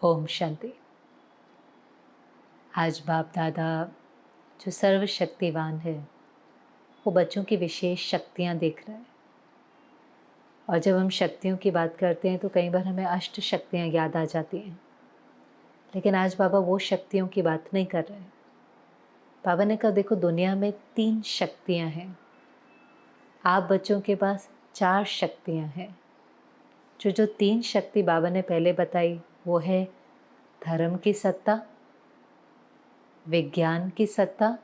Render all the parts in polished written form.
ओम शांति। आज बाप दादा जो सर्वशक्तिवान है वो बच्चों की विशेष शक्तियाँ देख रहा है। और जब हम शक्तियों की बात करते हैं तो कई बार हमें अष्ट शक्तियाँ याद आ जाती हैं, लेकिन आज बाबा वो शक्तियों की बात नहीं कर रहे हैं। बाबा ने कहा देखो दुनिया में 3 शक्तियाँ हैं, आप बच्चों के पास 4 शक्तियाँ हैं। जो 3 शक्ति बाबा ने पहले बताई वो है धर्म की सत्ता, विज्ञान की सत्ता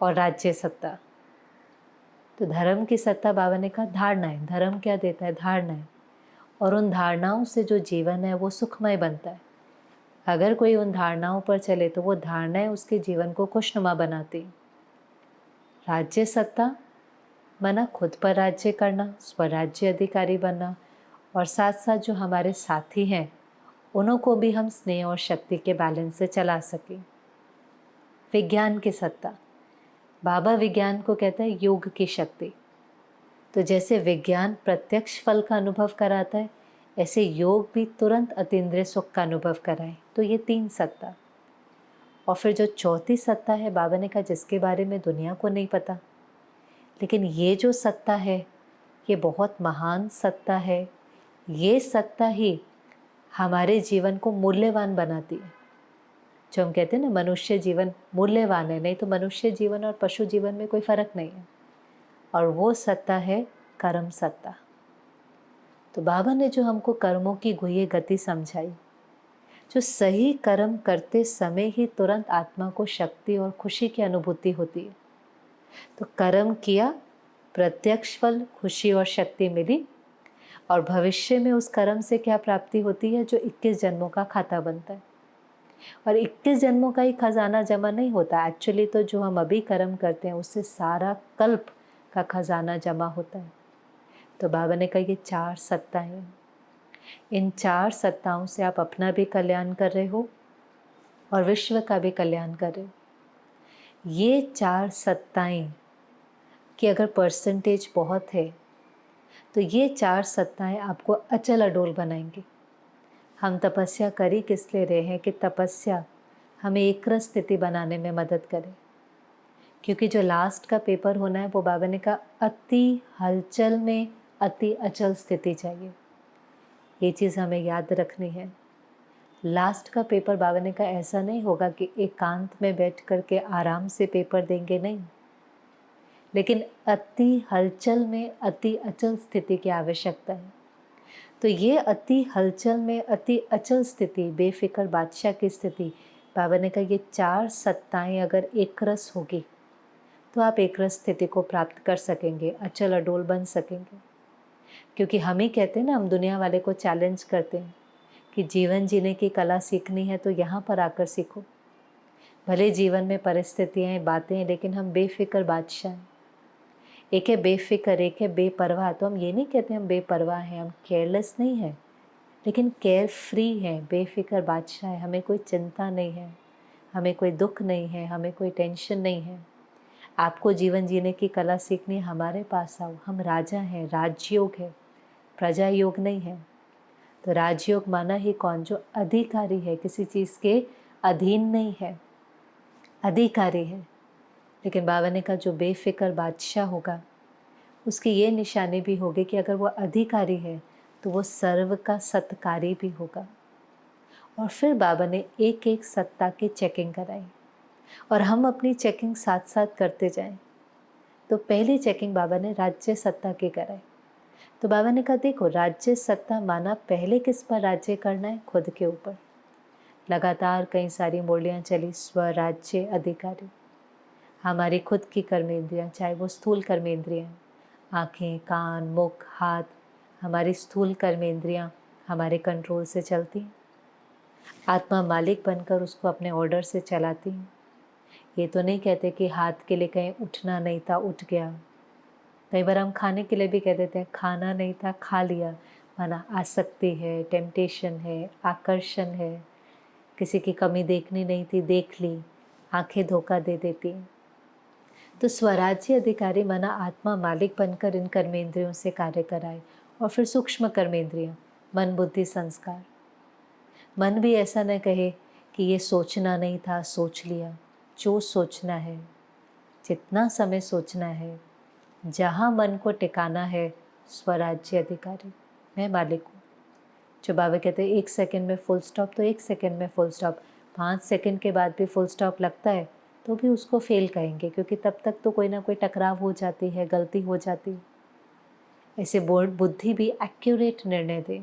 और राज्य सत्ता। तो धर्म की सत्ता बाबा ने कहा धारणाएं। धर्म क्या देता है? धारणाएं। और उन धारणाओं से जो जीवन है वो सुखमय बनता है। अगर कोई उन धारणाओं पर चले तो वो धारणाएं उसके जीवन को खुशनुमा बनाती। राज्य सत्ता माना खुद पर राज्य करना, स्वराज्य अधिकारी बनना, और साथ साथ जो हमारे साथी हैं उन्हों को भी हम स्नेह और शक्ति के बैलेंस से चला सकें। विज्ञान की सत्ता, बाबा विज्ञान को कहता है योग की शक्ति। तो जैसे विज्ञान प्रत्यक्ष फल का अनुभव कराता है, ऐसे योग भी तुरंत अतीन्द्रिय सुख का अनुभव कराए। तो ये 3 सत्ता। और फिर जो चौथी सत्ता है, बाबा ने कहा जिसके बारे में दुनिया को नहीं पता, लेकिन ये जो सत्ता है ये बहुत महान सत्ता है। ये सत्ता ही हमारे जीवन को मूल्यवान बनाती है। जो हम कहते हैं ना मनुष्य जीवन मूल्यवान है, नहीं तो मनुष्य जीवन और पशु जीवन में कोई फर्क नहीं है। और वो सत्ता है कर्म सत्ता। तो बाबा ने जो हमको कर्मों की गुह्य गति समझाई, जो सही कर्म करते समय ही तुरंत आत्मा को शक्ति और खुशी की अनुभूति होती है। तो कर्म किया, प्रत्यक्ष फल, खुशी और शक्ति मिली, और भविष्य में उस कर्म से क्या प्राप्ति होती है? जो 21 जन्मों का खाता बनता है। और 21 जन्मों का ही खजाना जमा नहीं होता। एक्चुअली तो जो हम अभी कर्म करते हैं उससे सारा कल्प का खजाना जमा होता है। तो बाबा ने कहा ये 4 सत्ताएं हैं। इन 4 सत्ताओं से आप अपना भी कल्याण कर रहे हो और विश्व का भी कल्याण कर रहे हो। ये 4 सत्ताएं की अगर परसेंटेज बहुत है तो ये 4 सत्ताएं आपको अचल अडोल बनाएंगी। हम तपस्या कर ही किस लिए रहे हैं कि तपस्या हमें एकरस स्थिति बनाने में मदद करे। क्योंकि जो लास्ट का पेपर होना है वो बाबा ने कहा अति हलचल में अति अचल स्थिति चाहिए। ये चीज़ हमें याद रखनी है। लास्ट का पेपर बाबा ने कहा ऐसा नहीं होगा कि एकांत में बैठ करके आराम से पेपर देंगे, नहीं, लेकिन अति हलचल में अति अचल स्थिति की आवश्यकता है। तो ये अति हलचल में अति अचल स्थिति, बेफिक्र बादशाह की स्थिति, बाबा ने कहा ये 4 सत्ताएं अगर एकरस होगी तो आप एकरस स्थिति को प्राप्त कर सकेंगे, अचल अडोल बन सकेंगे। क्योंकि हम ही कहते हैं ना, हम दुनिया वाले को चैलेंज करते हैं कि जीवन जीने की कला सीखनी है तो यहाँ पर आकर सीखो। भले जीवन में परिस्थितियाँ बातें हैं, लेकिन हम बेफिक्र बादशाह हैं। एक है बेफिक्र, एक है बेपरवाह। तो हम ये नहीं कहते हम बेपरवाह हैं, हम केयरलेस नहीं हैं, लेकिन केयर फ्री हैं, बेफिक्र बादशाह है। हमें कोई चिंता नहीं है, हमें कोई दुख नहीं है, हमें कोई टेंशन नहीं है। आपको जीवन जीने की कला सीखनी है, हमारे पास आओ। हम राजा हैं, राजयोग है, प्रजा योग नहीं है। तो राजयोग माना ही कौन? जो अधिकारी है, किसी चीज़ के अधीन नहीं है, अधिकारी है। लेकिन बाबा ने कहा जो बेफिक्र बादशाह होगा उसकी ये निशानी भी होगी कि अगर वो अधिकारी है तो वो सर्व का सत्कारी भी होगा। और फिर बाबा ने एक एक सत्ता की चेकिंग कराई और हम अपनी चेकिंग साथ साथ करते जाएं। तो पहली चेकिंग बाबा ने राज्य सत्ता की कराई। तो बाबा ने कहा देखो राज्य सत्ता माना पहले किस पर राज्य करना है? खुद के ऊपर। लगातार कई सारी मुरलियाँ चली, स्वराज्य अधिकारी। हमारी खुद की कर्मेंद्रियाँ, चाहे वो स्थूल कर्मेंद्रियाँ, आँखें, कान, मुख, हाथ, हमारी स्थूल कर्मेंद्रियाँ हमारे कंट्रोल से चलती हैं। आत्मा मालिक बनकर उसको अपने ऑर्डर से चलाती हैं। ये तो नहीं कहते कि हाथ के लिए कहीं उठना नहीं था, उठ गया। कई बार हम खाने के लिए भी कह देते हैं खाना नहीं था, खा लिया। माना आसक्ति है, टेम्पटेशन है, आकर्षण है। किसी की कमी देखनी नहीं थी, देख ली, आंखें धोखा दे देती हैं। तो स्वराज्य अधिकारी माना आत्मा मालिक बनकर इन कर्मेंद्रियों से कार्य कराए। और फिर सूक्ष्म कर्मेंद्रियाँ, मन, बुद्धि, संस्कार। मन भी ऐसा न कहे कि ये सोचना नहीं था, सोच लिया। जो सोचना है, जितना समय सोचना है, जहाँ मन को टिकाना है, स्वराज्य अधिकारी, मैं मालिक हूँ। जो बाबा कहते हैं 1 सेकंड में फुल स्टॉप, तो 1 सेकंड में फुल स्टॉप। 5 सेकंड के बाद भी फुल स्टॉप लगता है तो भी उसको फेल कहेंगे, क्योंकि तब तक तो कोई ना कोई टकराव हो जाती है, गलती हो जाती है। ऐसे बुद्धि भी एक्यूरेट निर्णय दे।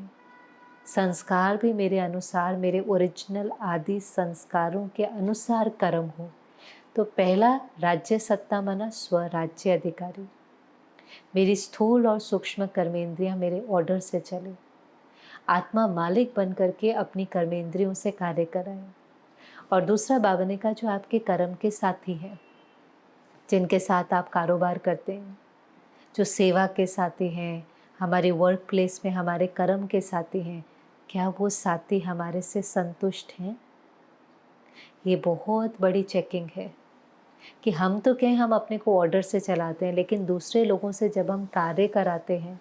संस्कार भी मेरे अनुसार, मेरे ओरिजिनल आदि संस्कारों के अनुसार कर्म हो। तो पहला राज्य सत्ता माना स्वराज्य अधिकारी। मेरी स्थूल और सूक्ष्म कर्मेंद्रियां मेरे ऑर्डर से चले। आत्मा मालिक बन करके अपनी कर्मेंद्रियों से कार्य कराए। और दूसरा बाबा ने कहा, जो आपके कर्म के साथी हैं, जिनके साथ आप कारोबार करते हैं, जो सेवा के साथी हैं, हमारे वर्क प्लेस में हमारे कर्म के साथी हैं, क्या वो साथी हमारे से संतुष्ट हैं? ये बहुत बड़ी चेकिंग है कि हम तो कहें हम अपने को ऑर्डर से चलाते हैं, लेकिन दूसरे लोगों से जब हम कार्य कराते हैं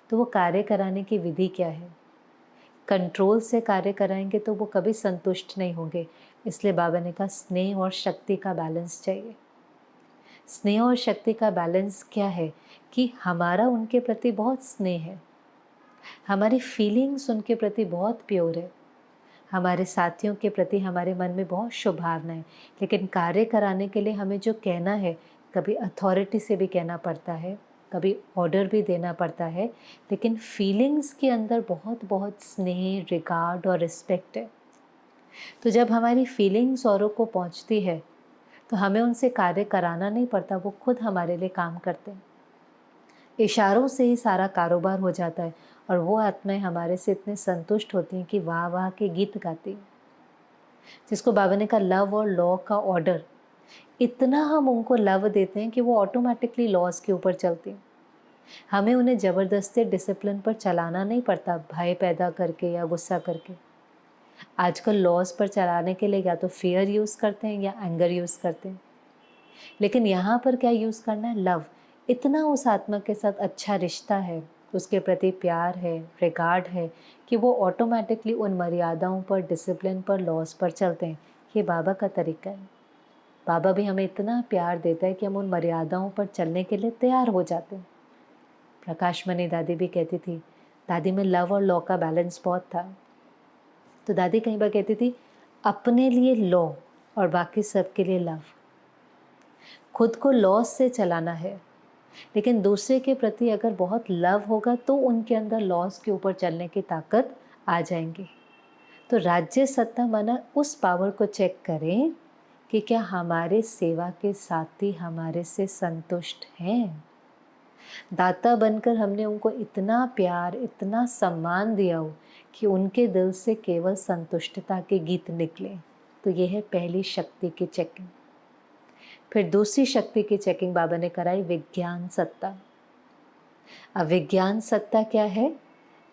तो वो कार्य कराने की विधि क्या है? कंट्रोल से कार्य कराएंगे तो वो कभी संतुष्ट नहीं होंगे। इसलिए बाबा ने कहा, स्नेह और शक्ति का बैलेंस चाहिए। स्नेह और शक्ति का बैलेंस क्या है कि हमारा उनके प्रति बहुत स्नेह है, हमारी फीलिंग्स उनके प्रति बहुत प्योर है, हमारे साथियों के प्रति हमारे मन में बहुत शुभभावना है, लेकिन कार्य कराने के लिए हमें जो कहना है, कभी अथॉरिटी से भी कहना पड़ता है, कभी ऑर्डर भी देना पड़ता है, लेकिन फीलिंग्स के अंदर बहुत बहुत स्नेह, रिगार्ड और रिस्पेक्ट है। तो जब हमारी फीलिंग्स औरों को पहुंचती है तो हमें उनसे कार्य कराना नहीं पड़ता, वो खुद हमारे लिए काम करते हैं। इशारों से ही सारा कारोबार हो जाता है और वो आत्माएं हमारे से इतने संतुष्ट होती हैं कि वाह वाह के गीत गाती हैं। जिसको बाबा ने कहा, लव और लॉ का ऑर्डर, इतना हम उनको लव देते हैं कि वो ऑटोमेटिकली लॉज के ऊपर चलती हैं। हमें उन्हें ज़बरदस्ती डिसिप्लिन पर चलाना नहीं पड़ता, भय पैदा करके या गुस्सा करके। आजकल लॉज पर चलाने के लिए या तो फियर यूज़ करते हैं या एंगर यूज़ करते हैं, लेकिन यहाँ पर क्या यूज़ करना है? लव। इतना उस आत्मा के साथ अच्छा रिश्ता है, उसके प्रति प्यार है, रिगार्ड है, कि वो ऑटोमेटिकली उन मर्यादाओं पर, डिसिप्लिन पर, लॉज पर चलते हैं। ये बाबा का तरीका है। बाबा भी हमें इतना प्यार देता है कि हम उन मर्यादाओं पर चलने के लिए तैयार हो जाते हैं। प्रकाश मणि दादी भी कहती थी, दादी में लव और लॉ का बैलेंस बहुत था। तो दादी कई बार कहती थी, अपने लिए लॉ और बाकी सबके लिए लव। खुद को लॉस से चलाना है, लेकिन दूसरे के प्रति अगर बहुत लव होगा तो उनके अंदर लॉस के ऊपर चलने की ताकत आ जाएंगी। तो राज्य सत्ता माना उस पावर को चेक करें कि क्या हमारे सेवा के साथी हमारे से संतुष्ट हैं। दाता बनकर हमने उनको इतना प्यार, इतना सम्मान दिया हो कि उनके दिल से केवल संतुष्टता के गीत निकले। तो ये है पहली शक्ति की चेकिंग। फिर दूसरी शक्ति की चेकिंग बाबा ने कराई, विज्ञान सत्ता। अब विज्ञान सत्ता क्या है?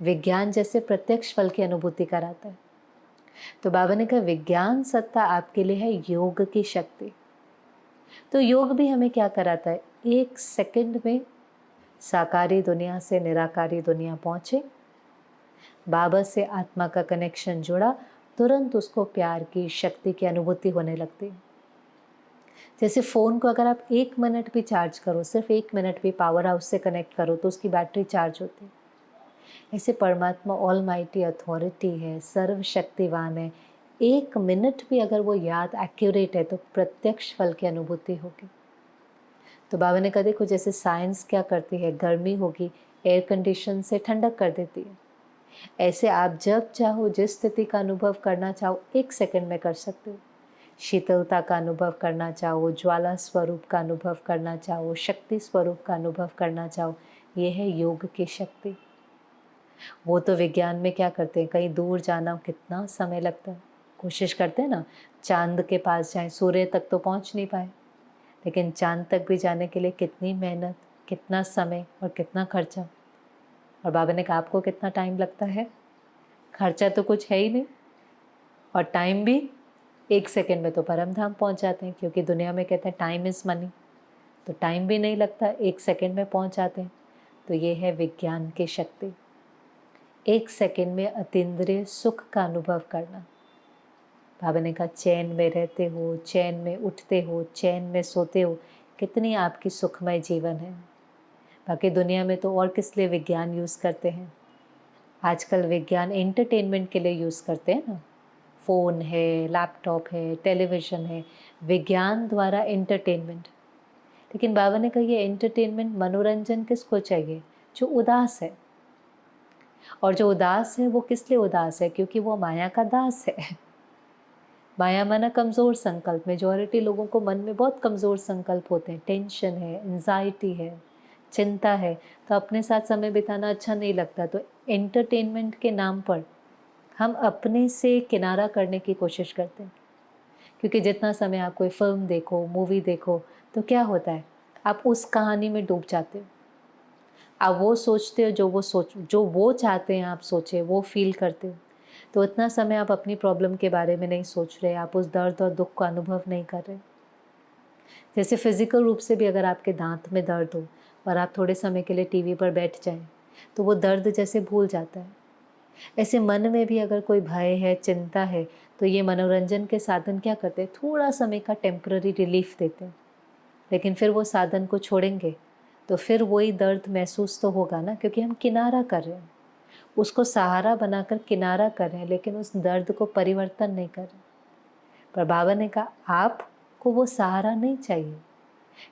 विज्ञान जैसे प्रत्यक्ष फल की अनुभूति कराता है। तो बाबा ने कहा, विज्ञान सत्ता आपके लिए है योग की शक्ति। तो योग भी हमें क्या कराता है? 1 सेकंड में साकारी दुनिया से निराकारी दुनिया पहुंचे, बाबा से आत्मा का कनेक्शन जुड़ा, तुरंत उसको प्यार की, शक्ति की अनुभूति होने लगती है। जैसे फ़ोन को अगर आप 1 मिनट भी चार्ज करो, सिर्फ 1 मिनट भी पावर हाउस से कनेक्ट करो तो उसकी बैटरी चार्ज होती है। ऐसे परमात्मा ऑलमाइटी अथॉरिटी है, सर्वशक्तिवान है। 1 मिनट भी अगर वो याद एक्यूरेट है तो प्रत्यक्ष फल की अनुभूति होगी। तो बाबा ने कहा, देखो जैसे साइंस क्या करती है, गर्मी होगी एयर कंडीशन से ठंडक कर देती है, ऐसे आप जब चाहो जिस स्थिति का अनुभव करना चाहो 1 सेकंड में कर सकते हो। शीतलता का अनुभव करना चाहो, ज्वाला स्वरूप का अनुभव करना चाहो, शक्ति स्वरूप का अनुभव करना चाहो, ये है योग की शक्ति। वो तो विज्ञान में क्या करते हैं, कहीं दूर जाना कितना समय लगता है, कोशिश करते हैं ना चांद के पास जाएं, सूर्य तक तो पहुंच नहीं पाए, लेकिन चांद तक भी जाने के लिए कितनी मेहनत, कितना समय और कितना खर्चा। और बाबा ने कहा, आपको कितना टाइम लगता है? खर्चा तो कुछ है ही नहीं और टाइम भी 1 सेकंड में तो परम धाम पहुंच जाते हैं, क्योंकि दुनिया में कहते हैं टाइम इज़ मनी। तो टाइम भी नहीं लगता, 1 सेकंड में पहुंच जाते हैं। तो ये है विज्ञान की शक्ति। 1 सेकंड में अतीन्द्रिय सुख का अनुभव करना। बाबा ने कहा चैन में रहते हो, चैन में उठते हो, चैन में सोते हो, कितनी आपकी सुखमय जीवन है। बाकी दुनिया में तो और किस लिए विज्ञान यूज़ करते हैं। आजकल विज्ञान एंटरटेनमेंट के लिए यूज़ करते हैं ना। फ़ोन है, लैपटॉप है, टेलीविज़न है, विज्ञान द्वारा एंटरटेनमेंट। लेकिन बाबा ने कहा ये एंटरटेनमेंट, मनोरंजन किसको चाहिए? जो उदास है। और जो उदास है वो किस लिए उदास है? क्योंकि वो माया का दास है। माया माना कमज़ोर संकल्प। मेजॉरिटी लोगों को मन में बहुत कमज़ोर संकल्प होते हैं। टेंशन है, एंजाइटी है, चिंता है, तो अपने साथ समय बिताना अच्छा नहीं लगता। तो एंटरटेनमेंट के नाम पर हम अपने से किनारा करने की कोशिश करते हैं। क्योंकि जितना समय आप कोई फिल्म देखो, मूवी देखो, तो क्या होता है, आप उस कहानी में डूब जाते हो। आप वो सोचते हो जो वो चाहते हैं आप सोचे, वो फील करते हो। तो इतना समय आप अपनी प्रॉब्लम के बारे में नहीं सोच रहे, आप उस दर्द और दुख का अनुभव नहीं कर रहे। जैसे फिजिकल रूप से भी अगर आपके दांत में दर्द हो और आप थोड़े समय के लिए टीवी पर बैठ जाएं, तो वो दर्द जैसे भूल जाता है। ऐसे मन में भी अगर कोई भय है, चिंता है, तो ये मनोरंजन के साधन क्या करते हैं, थोड़ा समय का टेम्पररी रिलीफ देते हैं। लेकिन फिर वो साधन को छोड़ेंगे तो फिर वही दर्द महसूस तो होगा ना, क्योंकि हम किनारा कर रहे हैं, उसको सहारा बनाकर किनारा कर रहे हैं, लेकिन उस दर्द को परिवर्तन नहीं कर रहे। पर बाबा ने कहा आपको वो सहारा नहीं चाहिए,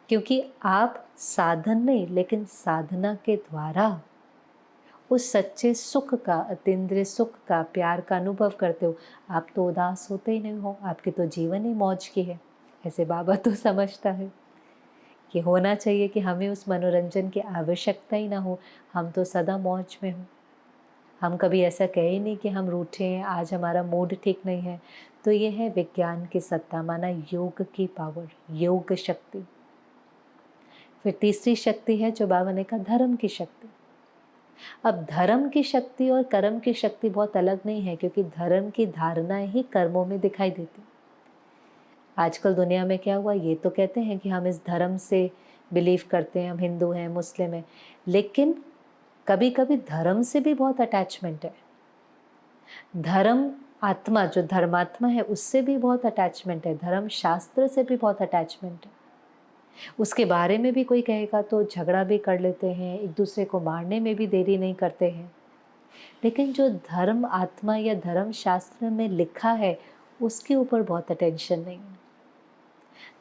क्योंकि आप साधन नहीं लेकिन साधना के द्वारा उस सच्चे सुख का, अतीन्द्रिय सुख का, प्यार का अनुभव करते हो। आप तो उदास होते ही नहीं हो, आपके तो जीवन ही मौज की है। ऐसे बाबा तो समझता है कि होना चाहिए कि हमें उस मनोरंजन की आवश्यकता ही ना हो, हम तो सदा मौज में हो। हम कभी ऐसा कहे ही नहीं कि हम रूठे हैं, आज हमारा मूड ठीक नहीं है। तो ये है विज्ञान की सत्ता, माना योग की पावर, योग शक्ति। फिर तीसरी शक्ति है जो बाबा ने कहा धर्म की शक्ति। अब धर्म की शक्ति और कर्म की शक्ति बहुत अलग नहीं है, क्योंकि धर्म की धारणाएं ही कर्मों में दिखाई देती। आजकल दुनिया में क्या हुआ, ये तो कहते हैं कि हम इस धर्म से बिलीव करते हैं, हम हिंदू हैं, मुस्लिम हैं, लेकिन कभी कभी धर्म से भी बहुत अटैचमेंट है। धर्म आत्मा, जो धर्मात्मा है, उससे भी बहुत अटैचमेंट है। धर्म शास्त्र से भी बहुत अटैचमेंट है। उसके बारे में भी कोई कहेगा तो झगड़ा भी कर लेते हैं, एक दूसरे को मारने में भी देरी नहीं करते हैं। लेकिन जो धर्म आत्मा या धर्म शास्त्र में लिखा है, उसके ऊपर बहुत अटेंशन नहीं है।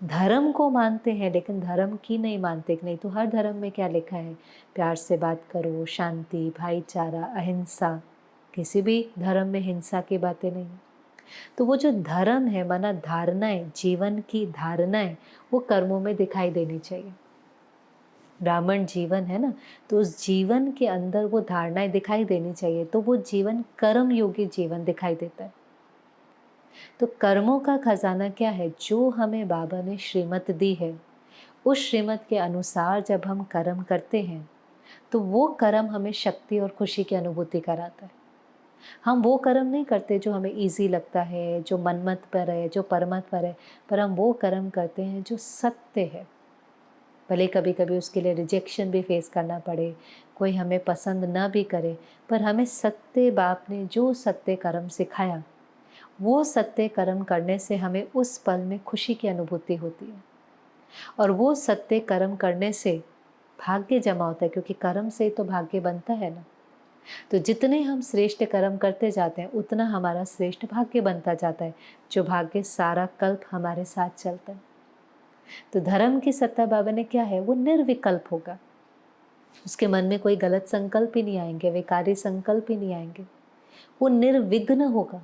धर्म को मानते हैं लेकिन धर्म की नहीं मानते। नहीं तो हर धर्म में क्या लिखा है, प्यार से बात करो, शांति, भाईचारा, अहिंसा। किसी भी धर्म में हिंसा की बातें नहीं। तो वो जो धर्म है, माना धारणाएं, जीवन की धारणाएं, वो कर्मों में दिखाई देनी चाहिए। ब्राह्मण जीवन है ना, तो उस जीवन के अंदर वो धारणाएं दिखाई देनी चाहिए, तो वो जीवन कर्म योगी जीवन दिखाई देता है। तो कर्मों का खजाना क्या है, जो हमें बाबा ने श्रीमत दी है, उस श्रीमत के अनुसार जब हम कर्म करते हैं तो वो कर्म हमें शक्ति और खुशी की अनुभूति कराता है। हम वो कर्म नहीं करते जो हमें इजी लगता है, जो मनमत पर है, जो परमत पर है, पर हम वो कर्म करते हैं जो सत्य है। भले कभी कभी उसके लिए रिजेक्शन भी फेस करना पड़े, कोई हमें पसंद ना भी करे, पर हमें सत्य बाप ने जो सत्य कर्म सिखाया, वो सत्य कर्म करने से हमें उस पल में खुशी की अनुभूति होती है। और वो सत्य कर्म करने से भाग्य जमा होता है, क्योंकि कर्म से तो भाग्य बनता है ना। तो जितने हम श्रेष्ठ कर्म करते जाते हैं, उतना हमारा श्रेष्ठ भाग्य बनता जाता है, जो भाग्य सारा कल्प हमारे साथ चलता है। तो धर्म की सत्ता बाबा ने क्या है, वो निर्विकल्प होगा। उसके मन में कोई गलत संकल्प ही नहीं आएंगे, विकारी संकल्प ही नहीं आएंगे। वो निर्विघ्न होगा।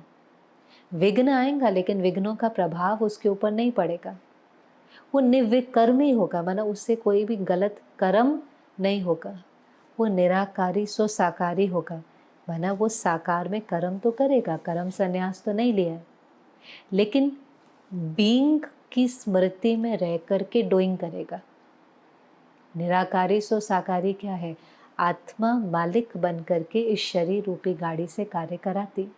विघ्न आएगा लेकिन विघ्नों का प्रभाव उसके ऊपर नहीं पड़ेगा। वो निर्विकर्मी होगा, माना उससे कोई भी गलत कर्म नहीं होगा। वो निराकारी सो साकारी होगा, माना वो साकार में कर्म तो करेगा, कर्म संन्यास तो नहीं लिया है, लेकिन बीइंग की स्मृति में रह करके डूइंग करेगा। निराकारी सो साकारी क्या है, आत्मा मालिक बन करके इस शरीर रूपी गाड़ी से कार्य कराती।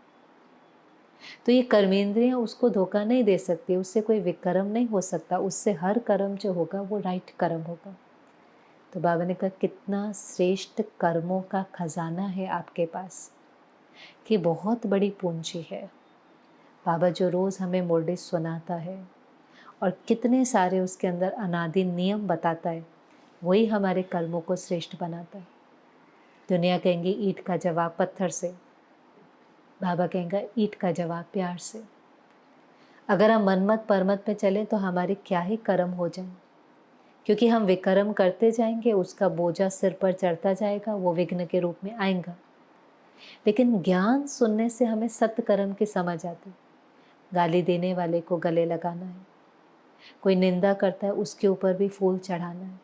तो ये कर्मेंद्रियां उसको धोखा नहीं दे सकती, उससे कोई विकर्म नहीं हो सकता, उससे हर कर्म जो होगा वो राइट कर्म होगा। तो बाबा ने कहा कितना श्रेष्ठ कर्मों का खजाना है आपके पास। कि बहुत बड़ी पूंजी है। बाबा जो रोज़ हमें मुरली सुनाता है और कितने सारे उसके अंदर अनादि नियम बताता है, वही हमारे कर्मों को श्रेष्ठ बनाता है। दुनिया कहेंगी ईंट का जवाब पत्थर से, बाबा कहेंगे ईंट का जवाब प्यार से। अगर हम मनमत परमत में चलें तो हमारे क्या ही कर्म हो जाएं, क्योंकि हम विकर्म करते जाएंगे, उसका बोझा सिर पर चढ़ता जाएगा, वो विघ्न के रूप में आएगा। लेकिन ज्ञान सुनने से हमें सत्य कर्म की समझ आती। गाली देने वाले को गले लगाना है, कोई निंदा करता है उसके ऊपर भी फूल चढ़ाना है,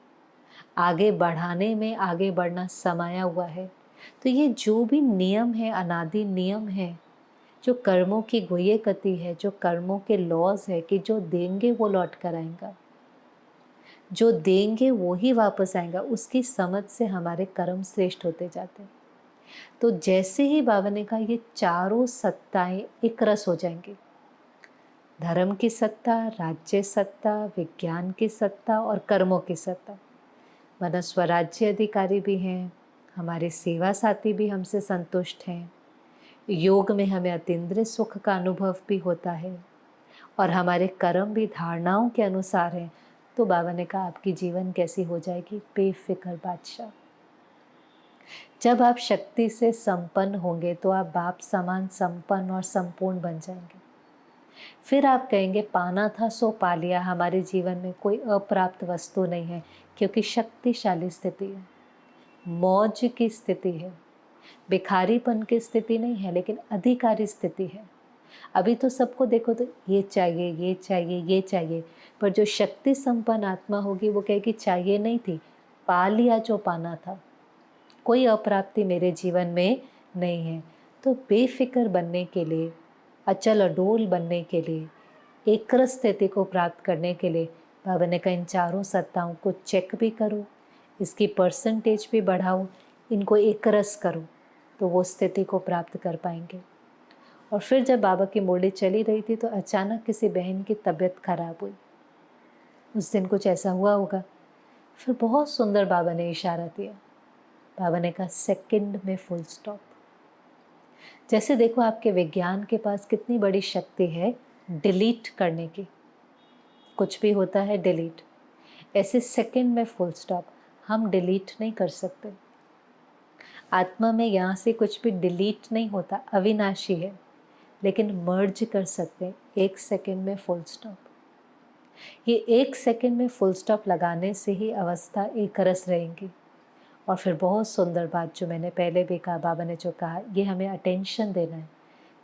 आगे बढ़ाने में आगे बढ़ना समाया हुआ है। तो ये जो भी नियम है, अनादि नियम है, जो कर्मों की गुह्य गति है, जो कर्मों के लॉज है कि जो देंगे वो लौट कर आएगा, जो देंगे वो ही वापस आएगा, उसकी समझ से हमारे कर्म श्रेष्ठ होते जाते हैं। तो जैसे ही बाबा ने कहा ये चारों सत्ताएं एक रस हो जाएंगी, धर्म की सत्ता, राज्य सत्ता, विज्ञान की सत्ता और कर्मों की सत्ता। मतलब स्वराज्य अधिकारी भी हैं, हमारे सेवा साथी भी हमसे संतुष्ट हैं, योग में हमें अतीन्द्रिय सुख का अनुभव भी होता है और हमारे कर्म भी धारणाओं के अनुसार हैं। तो बाबा ने कहा आपकी जीवन कैसी हो जाएगी, बेफिक्र बादशाह। जब आप शक्ति से संपन्न होंगे तो आप बाप समान संपन्न और संपूर्ण बन जाएंगे। फिर आप कहेंगे पाना था सो पा लिया, हमारे जीवन में कोई अप्राप्त वस्तु नहीं है, क्योंकि शक्तिशाली स्थिति है, मौज की स्थिति है, भिखारीपन की स्थिति नहीं है, लेकिन अधिकारी स्थिति है। अभी तो सबको देखो तो ये चाहिए, ये चाहिए, ये चाहिए, पर जो शक्ति संपन्न आत्मा होगी वो कहेगी चाहिए नहीं थी, पा लिया जो पाना था, कोई अप्राप्ति मेरे जीवन में नहीं है। तो बेफिक्र बनने के लिए, अचल अडोल बनने के लिए, एक स्थिति को प्राप्त करने के लिए बाबा ने कहा इन चारों सत्ताओं को चेक भी करो, इसकी परसेंटेज भी बढ़ाओ, इनको एक रस करो, तो वो स्थिति को प्राप्त कर पाएंगे। और फिर जब बाबा की मुरली चली रही थी तो अचानक किसी बहन की तबीयत खराब हुई। उस दिन कुछ ऐसा हुआ होगा। फिर बहुत सुंदर बाबा ने इशारा दिया। बाबा ने कहा सेकंड में फुल स्टॉप। जैसे देखो आपके विज्ञान के पास कितनी बड़ी शक्ति है डिलीट करने की, कुछ भी होता है डिलीट, ऐसे सेकंड में फुल स्टॉप हम डिलीट नहीं कर सकते। आत्मा में यहाँ से कुछ भी डिलीट नहीं होता, अविनाशी है, लेकिन मर्ज कर सकते हैं एक सेकंड में फुल स्टॉप। ये एक सेकंड में फुल स्टॉप लगाने से ही अवस्था एक रस रहेंगी। और फिर बहुत सुंदर बात जो मैंने पहले भी कहा, बाबा ने जो कहा ये हमें अटेंशन देना है,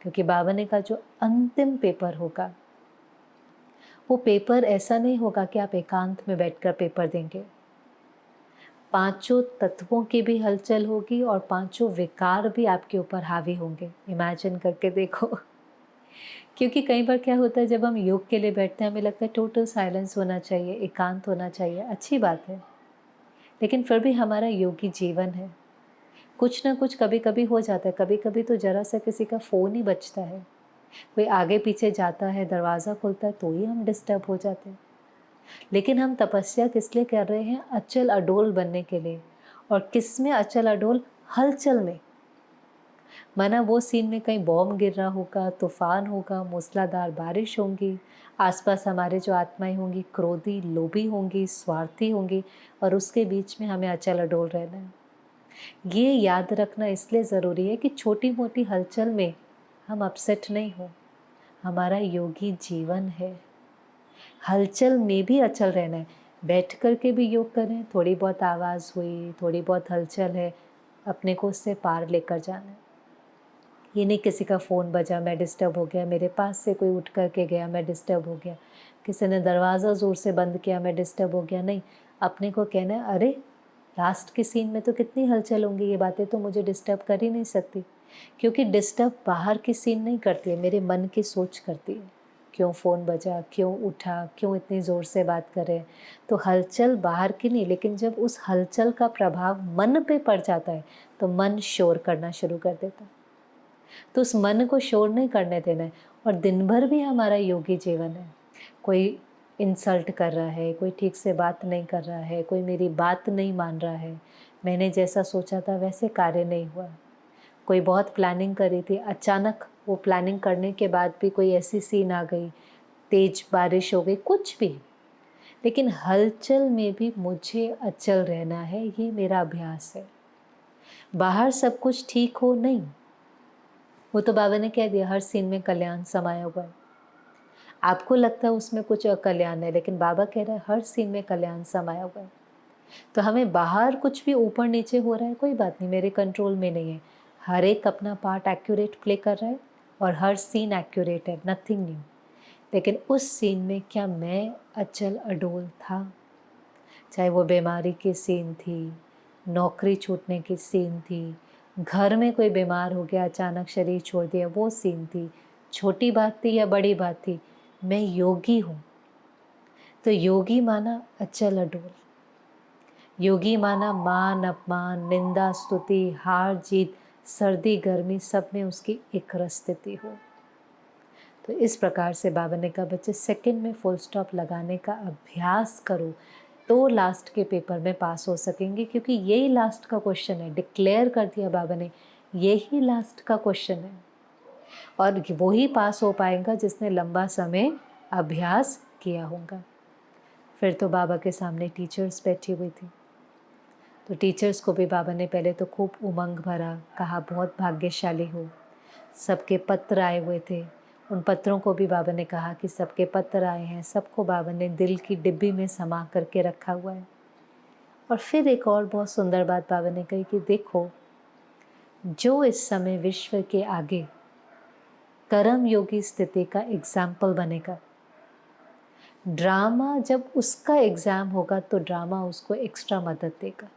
क्योंकि बाबा ने कहा जो अंतिम पेपर होगा वो पेपर ऐसा नहीं होगा कि आप एकांत में बैठकर पेपर देंगे। पांचों तत्वों की भी हलचल होगी और पांचों विकार भी आपके ऊपर हावी होंगे। इमेजिन करके देखो। क्योंकि कई बार क्या होता है जब हम योग के लिए बैठते हैं हमें लगता है टोटल साइलेंस होना चाहिए, एकांत होना चाहिए, अच्छी बात है, लेकिन फिर भी हमारा योगी जीवन है, कुछ ना कुछ कभी कभी हो जाता है। कभी कभी तो जरा सा किसी का फ़ोन ही बजता है, कोई आगे पीछे जाता है, दरवाज़ा खुलता है तो ही हम डिस्टर्ब हो जाते हैं। लेकिन हम तपस्या किस लिए कर रहे हैं? अचल अडोल बनने के लिए। और किस में अचल अडोल? हलचल में। माना वो सीन में कहीं बॉम्ब गिर रहा होगा, तूफान होगा, मूसलाधार बारिश होंगी, आसपास हमारे जो आत्माएं होंगी क्रोधी, लोभी होंगी, स्वार्थी होंगी, और उसके बीच में हमें अचल अडोल रहना है। ये याद रखना इसलिए ज़रूरी है कि छोटी मोटी हलचल में हम अपसेट नहीं हो। हमारा योगी जीवन है, हलचल में भी अचल रहना है। बैठ कर के भी योग करें, थोड़ी बहुत आवाज़ हुई, थोड़ी बहुत हलचल है, अपने को उससे पार लेकर जाना है। ये नहीं किसी का फ़ोन बजा मैं डिस्टर्ब हो गया, मेरे पास से कोई उठ कर के गया मैं डिस्टर्ब हो गया, किसी ने दरवाज़ा ज़ोर से बंद किया मैं डिस्टर्ब हो गया। नहीं, अपने को कहना है अरे लास्ट के सीन में तो कितनी हलचल होंगी, ये बातें तो मुझे डिस्टर्ब कर ही नहीं सकती, क्योंकि डिस्टर्ब बाहर की सीन नहीं करती है, मेरे मन की सोच करती है। क्यों फ़ोन बजा, क्यों उठा, क्यों इतनी ज़ोर से बात कर रहे हैं। तो हलचल बाहर की नहीं, लेकिन जब उस हलचल का प्रभाव मन पे पड़ जाता है तो मन शोर करना शुरू कर देता है। तो उस मन को शोर नहीं करने देना है। और दिन भर भी हमारा योगी जीवन है। कोई इंसल्ट कर रहा है, कोई ठीक से बात नहीं कर रहा है, कोई मेरी बात नहीं मान रहा है, मैंने जैसा सोचा था वैसे कार्य नहीं हुआ, कोई बहुत प्लानिंग करी थी, अचानक वो प्लानिंग करने के बाद भी कोई ऐसी सीन आ गई, तेज बारिश हो गई, कुछ भी, लेकिन हलचल में भी मुझे अचल रहना है, ये मेरा अभ्यास है। बाहर सब कुछ ठीक हो नहीं, वो तो बाबा ने कह दिया हर सीन में कल्याण समाया हुआ है। आपको लगता है उसमें कुछ अकल्याण है, लेकिन बाबा कह रहे हैं हर सीन में कल्याण समाया हुआ है। तो हमें बाहर कुछ भी ऊपर नीचे हो रहा है, कोई बात नहीं, मेरे कंट्रोल में नहीं है। हर एक अपना पार्ट एक्यूरेट प्ले कर रहा है और हर सीन एक्यूरेट है, नथिंग न्यू। लेकिन उस सीन में क्या मैं अचल अडोल था? चाहे वो बीमारी की सीन थी, नौकरी छूटने की सीन थी, घर में कोई बीमार हो गया, अचानक शरीर छोड़ दिया, वो सीन थी, छोटी बात थी या बड़ी बात थी, मैं योगी हूँ। तो योगी माना अचल अडोल, योगी माना मान अपमान, निंदा स्तुति, हार जीत, सर्दी गर्मी, सब में उसकी एक रस स्थिति हो। तो इस प्रकार से बाबा ने कहा बच्चे सेकंड में फुल स्टॉप लगाने का अभ्यास करो, तो लास्ट के पेपर में पास हो सकेंगे, क्योंकि यही लास्ट का क्वेश्चन है। डिक्लेयर कर दिया बाबा ने, यही लास्ट का क्वेश्चन है, और वही पास हो पाएगा जिसने लंबा समय अभ्यास किया होगा। फिर तो बाबा के सामने टीचर्स बैठी हुई थी, तो टीचर्स को भी बाबा ने पहले तो खूब उमंग भरा, कहा बहुत भाग्यशाली हो। सबके पत्र आए हुए थे, उन पत्रों को भी बाबा ने कहा कि सबके पत्र आए हैं, सबको बाबा ने दिल की डिब्बी में समा करके रखा हुआ है। और फिर एक और बहुत सुंदर बात बाबा ने कही कि देखो, जो इस समय विश्व के आगे कर्म योगी स्थिति का एग्जाम्पल बनेगा, ड्रामा जब उसका एग्ज़ाम होगा तो ड्रामा उसको एक्स्ट्रा मदद देगा।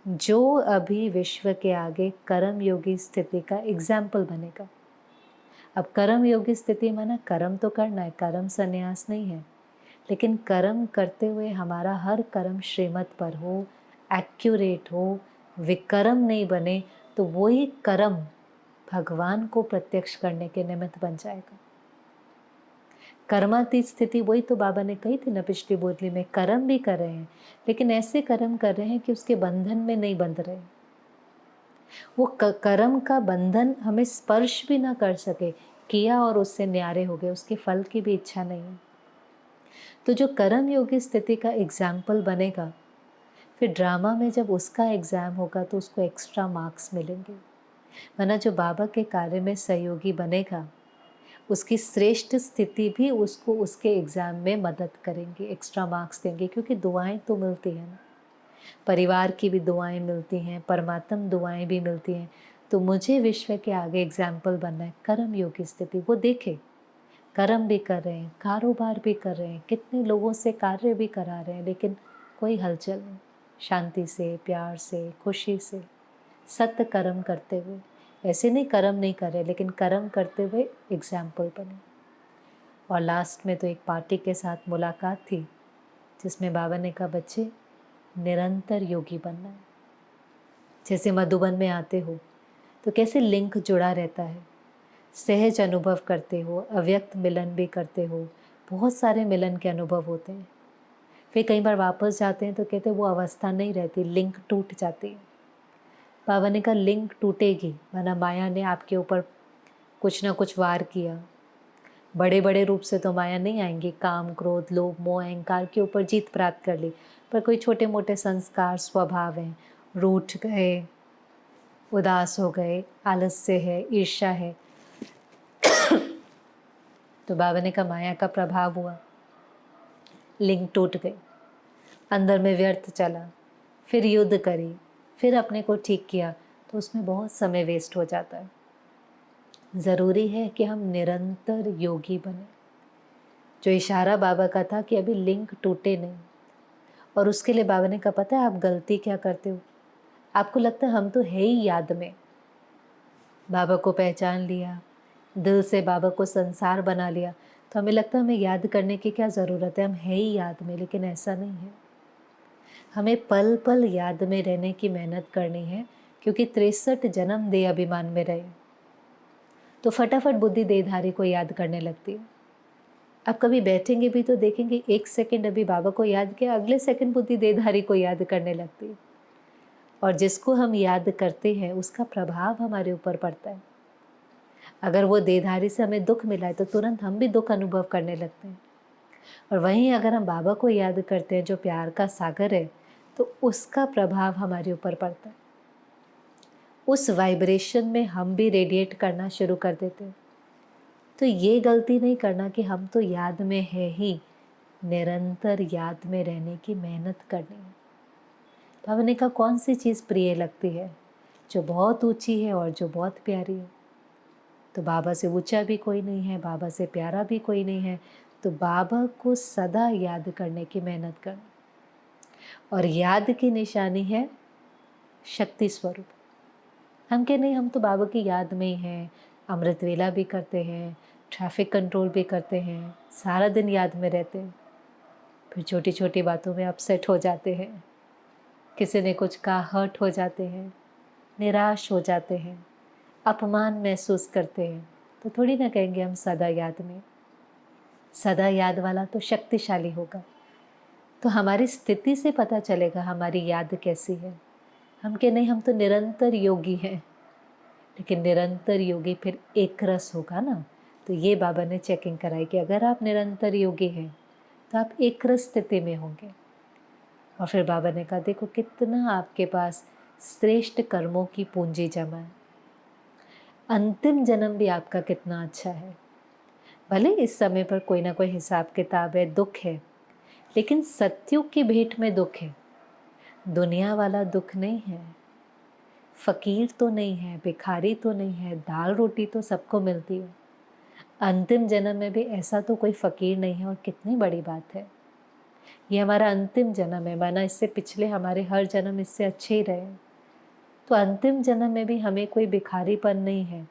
जो अभी विश्व के आगे कर्म योगी स्थिति का एग्जाम्पल बनेगा। अब कर्म योगी स्थिति माना कर्म तो करना है, कर्म संन्यास नहीं है, लेकिन कर्म करते हुए हमारा हर कर्म श्रीमत पर हो, एक्यूरेट हो, विकर्म नहीं बने, तो वही कर्म भगवान को प्रत्यक्ष करने के निमित्त बन जाएगा। कर्मातीत स्थिति वही तो बाबा ने कही थी ना पिछली बोतली में, कर्म भी कर रहे हैं, लेकिन ऐसे कर्म कर रहे हैं कि उसके बंधन में नहीं बंध रहे। वो कर्म का बंधन हमें स्पर्श भी ना कर सके, किया और उससे न्यारे हो गए, उसके फल की भी इच्छा नहीं है। तो जो कर्म योगी स्थिति का एग्जाम्पल बनेगा, फिर ड्रामा में जब उसका एग्ज़ाम होगा तो उसको एक्स्ट्रा मार्क्स मिलेंगे। वरना जो बाबा के कार्य में सहयोगी बनेगा, उसकी श्रेष्ठ स्थिति भी उसको उसके एग्ज़ाम में मदद करेंगे, एक्स्ट्रा मार्क्स देंगे, क्योंकि दुआएं तो मिलती हैं ना, परिवार की भी दुआएं मिलती हैं, परमात्म दुआएं भी मिलती हैं। तो मुझे विश्व के आगे एग्जाम्पल बनना है कर्म योगी स्थिति। वो देखे कर्म भी कर रहे हैं, कारोबार भी कर रहे हैं, कितने लोगों से कार्य भी करा रहे हैं, लेकिन कोई हलचल नहीं, शांति से, प्यार से, खुशी से, सत्य कर्म करते हुए। ऐसे नहीं कर्म नहीं कर रहे, लेकिन कर्म करते हुए एग्जाम्पल बने। और लास्ट में तो एक पार्टी के साथ मुलाकात थी, जिसमें बाबा ने कहा बच्चे निरंतर योगी बनना है। जैसे मधुबन में आते हो तो कैसे लिंक जुड़ा रहता है, सहज अनुभव करते हो, अव्यक्त मिलन भी करते हो, बहुत सारे मिलन के अनुभव होते हैं। फिर कई बार वापस जाते हैं तो कहते हैं वो अवस्था नहीं रहती, लिंक टूट जाती है। बाबा ने कहा लिंक टूटेगी, माना माया ने आपके ऊपर कुछ ना कुछ वार किया। बड़े बड़े रूप से तो माया नहीं आएंगी, काम क्रोध लोभ मोह अहंकार के ऊपर जीत प्राप्त कर ली, पर कोई छोटे मोटे संस्कार स्वभाव हैं, रूठ गए, उदास हो गए, आलस्य है, ईर्ष्या है, तो बाबा ने कहा माया का प्रभाव हुआ, लिंक टूट गई, अंदर में व्यर्थ चला, फिर युद्ध करी, फिर अपने को ठीक किया, तो उसमें बहुत समय वेस्ट हो जाता है। ज़रूरी है कि हम निरंतर योगी बने। जो इशारा बाबा का था कि अभी लिंक टूटे नहीं, और उसके लिए बाबा ने कहा पता है आप गलती क्या करते हो, आपको लगता है हम तो है ही याद में। बाबा को पहचान लिया, दिल से बाबा को संसार बना लिया, तो हमें लगता है हमें याद करने की क्या ज़रूरत है, हम है ही याद में, लेकिन ऐसा नहीं है। हमें पल पल याद में रहने की मेहनत करनी है, क्योंकि 63 जन्म दे अभिमान में रहे तो फटाफट बुद्धि देहधारी को याद करने लगती है। आप कभी बैठेंगे भी तो देखेंगे 1 सेकंड अभी बाबा को याद किया, अगले सेकंड बुद्धि देहधारी को याद करने लगती है। और जिसको हम याद करते हैं उसका प्रभाव हमारे ऊपर पड़ता है। अगर वो देहधारी से हमें दुख मिला है तो तुरंत हम भी दुख अनुभव करने लगते हैं। और वहीं अगर हम बाबा को याद करते हैं जो प्यार का सागर है, तो उसका प्रभाव हमारे ऊपर पड़ता है। उस वाइब्रेशन में हम भी रेडिएट करना शुरू कर देते हैं। तो ये गलती नहीं करना कि हम तो याद में है ही, निरंतर याद में रहने की मेहनत करनी है। बाबा ने कहा कौन सी चीज़ प्रिय लगती है? जो बहुत ऊंची है और जो बहुत प्यारी है। तो बाबा से ऊंचा भी कोई नहीं है, बाबा से प्यारा भी कोई नहीं है। तो बाबा को सदा याद करने की मेहनत करना। और याद की निशानी है शक्ति स्वरूप। हम के नहीं, हम तो बाबा की याद में ही हैं, अमृत वेला भी करते हैं, ट्रैफिक कंट्रोल भी करते हैं, सारा दिन याद में रहते हैं। फिर छोटी छोटी बातों में अपसेट हो जाते हैं, किसी ने कुछ कहा हर्ट हो जाते हैं, निराश हो जाते हैं, अपमान महसूस करते हैं। तो थोड़ी ना कहेंगे हम सदा याद में। सदा याद वाला तो शक्तिशाली होगा। तो हमारी स्थिति से पता चलेगा हमारी याद कैसी है। हम के नहीं, हम तो निरंतर योगी हैं। लेकिन निरंतर योगी फिर एक रस होगा ना। तो ये बाबा ने चेकिंग कराई कि अगर आप निरंतर योगी हैं तो आप एक रस स्थिति में होंगे। और फिर बाबा ने कहा देखो कितना आपके पास श्रेष्ठ कर्मों की पूंजी जमा है। अंतिम जन्म भी आपका कितना अच्छा है। भले इस समय पर कोई ना कोई हिसाब किताब है, दुख है, लेकिन सत्युग की भेंट में दुख है। दुनिया वाला दुख नहीं है। फकीर तो नहीं है, भिखारी तो नहीं है, दाल रोटी तो सबको मिलती है। अंतिम जन्म में भी ऐसा तो कोई फकीर नहीं है। और कितनी बड़ी बात है, ये हमारा अंतिम जन्म है। माना इससे पिछले हमारे हर जन्म इससे अच्छे ही रहे, तो अंतिम जन्म में भी हमें कोई भिखारीपन नहीं है।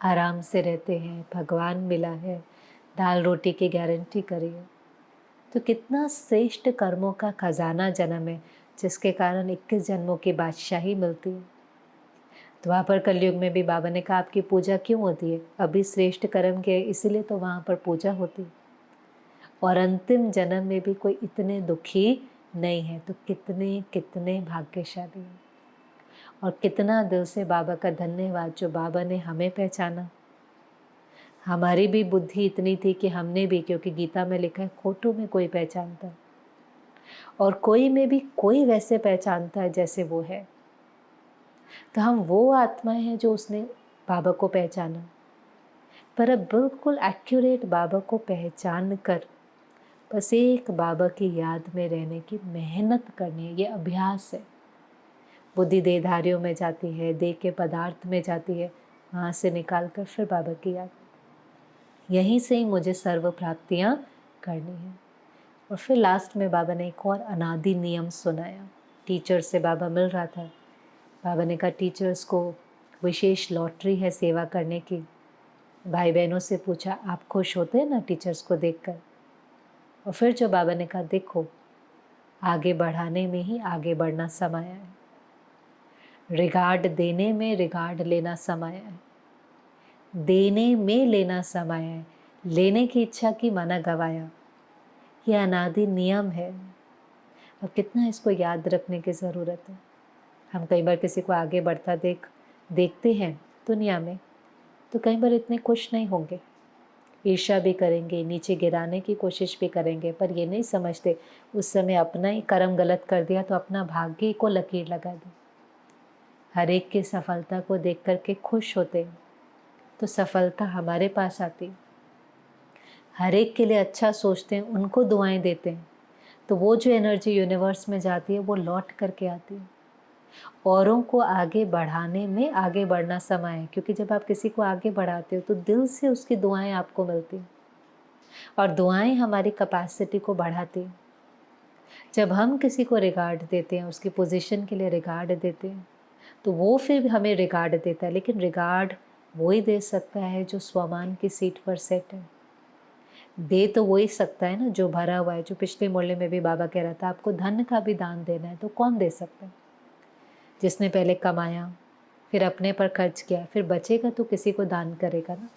आराम से रहते हैं, भगवान मिला है, दाल रोटी की गारंटी करिए। तो कितना श्रेष्ठ कर्मों का खजाना जन्म है, जिसके कारण 21 जन्मों की बादशाही मिलती है। तो वहाँ पर कलयुग में भी बाबा ने कहा आपकी पूजा क्यों होती है? अभी श्रेष्ठ कर्म के इसीलिए तो वहाँ पर पूजा होती है। और अंतिम जन्म में भी कोई इतने दुखी नहीं है। तो कितने कितने भाग्यशाली हैं। और कितना दिल से बाबा का धन्यवाद जो बाबा ने हमें पहचाना। हमारी भी बुद्धि इतनी थी कि हमने भी, क्योंकि गीता में लिखा है खोटों में कोई पहचानता है और कोई में भी कोई वैसे पहचानता है जैसे वो है। तो हम वो आत्माएं हैं जो उसने बाबा को पहचाना। पर अब बिल्कुल एक्यूरेट बाबा को पहचान कर बस एक बाबा की याद में रहने की मेहनत करनी है। ये अभ्यास है। बुद्धि देहधारियों में जाती है, देह के पदार्थ में जाती है, वहाँ से निकाल कर फिर बाबा की याद। यहीं से ही मुझे सर्व प्राप्तियाँ करनी है। और फिर लास्ट में बाबा ने एक और अनादि नियम सुनाया। टीचर से बाबा मिल रहा था। बाबा ने कहा टीचर्स को विशेष लॉटरी है सेवा करने की। भाई बहनों से पूछा आप खुश होते हैं ना टीचर्स को देखकर? और फिर जो बाबा ने कहा देखो आगे बढ़ाने में ही आगे बढ़ना समय है। रिगार्ड देने में रिगार्ड लेना समय है। देने में लेना समय है। लेने की इच्छा की माना गवाया। यह अनादि नियम है। अब कितना इसको याद रखने की ज़रूरत है। हम कई बार किसी को आगे बढ़ता देखते हैं दुनिया में, तो कई बार इतने खुश नहीं होंगे, ईर्ष्या भी करेंगे, नीचे गिराने की कोशिश भी करेंगे, पर ये नहीं समझते उस समय अपना ही कर्म गलत कर दिया तो अपना भाग्य को लकीर लगा दी। हर एक की सफलता को देख करके खुश होते हैं तो सफलता हमारे पास आती। हर एक के लिए अच्छा सोचते हैं, उनको दुआएं देते हैं, तो वो जो एनर्जी यूनिवर्स में जाती है वो लौट करके आती है। औरों को आगे बढ़ाने में आगे बढ़ना समय है, क्योंकि जब आप किसी को आगे बढ़ाते हो तो दिल से उसकी दुआएं आपको मिलती हैं और दुआएं हमारी कैपेसिटी को बढ़ाती हैं। जब हम किसी को रिगार्ड देते हैं, उसकी पोजीशन के लिए रिगार्ड देते हैं, तो वो फिर हमें रिगार्ड देता है। लेकिन रिगार्ड वो ही दे सकता है जो स्वमान की सीट पर सेट है। दे तो वो ही सकता है ना जो भरा हुआ है। जो पिछले मोहल्ले में भी बाबा कह रहा था आपको धन का भी दान देना है तो कौन दे सकता है? जिसने पहले कमाया, फिर अपने पर खर्च किया, फिर बचेगा तो किसी को दान करेगा ना।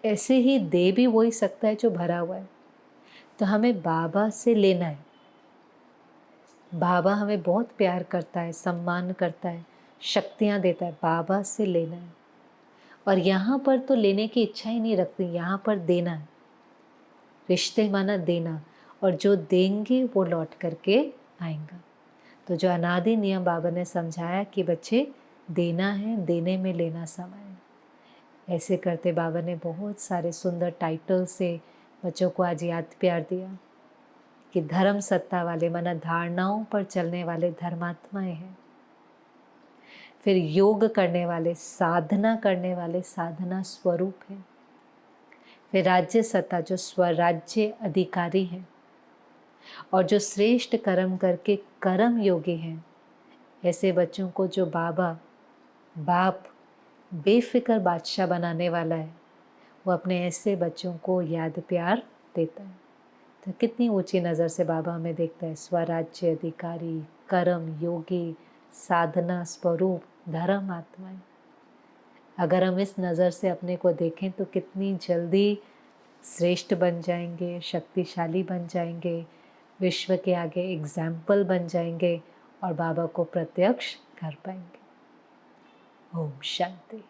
ऐसे ही दे भी वो ही सकता है जो भरा हुआ है। तो हमें बाबा से लेना है। बाबा हमें बहुत प्यार करता है, सम्मान करता है, शक्तियाँ देता है, बाबा से लेना है। और यहाँ पर तो लेने की इच्छा ही नहीं रखती, यहाँ पर देना है। रिश्ते माना देना, और जो देंगे वो लौट करके आएगा। तो जो अनादि नियम बाबा ने समझाया कि बच्चे देना है, देने में लेना समय है। ऐसे करते बाबा ने बहुत सारे सुंदर टाइटल से बच्चों को आज याद प्यार दिया कि धर्म सत्ता वाले माना धारणाओं पर चलने वाले धर्मात्माएं हैं। फिर योग करने वाले, साधना करने वाले साधना स्वरूप हैं। फिर राज्य सत्ता जो स्वराज्य अधिकारी हैं, और जो श्रेष्ठ कर्म करके कर्म योगी हैं। ऐसे बच्चों को जो बाबा बाप बेफिक्र बादशाह बनाने वाला है, वो अपने ऐसे बच्चों को याद प्यार देता है। तो कितनी ऊंची नज़र से बाबा हमें देखता है। स्वराज्य अधिकारी, कर्म योगी, साधना स्वरूप, धर्म आत्माएं। अगर हम इस नज़र से अपने को देखें तो कितनी जल्दी श्रेष्ठ बन जाएंगे, शक्तिशाली बन जाएंगे, विश्व के आगे एग्जाम्पल बन जाएंगे और बाबा को प्रत्यक्ष कर पाएंगे। ओम शांति।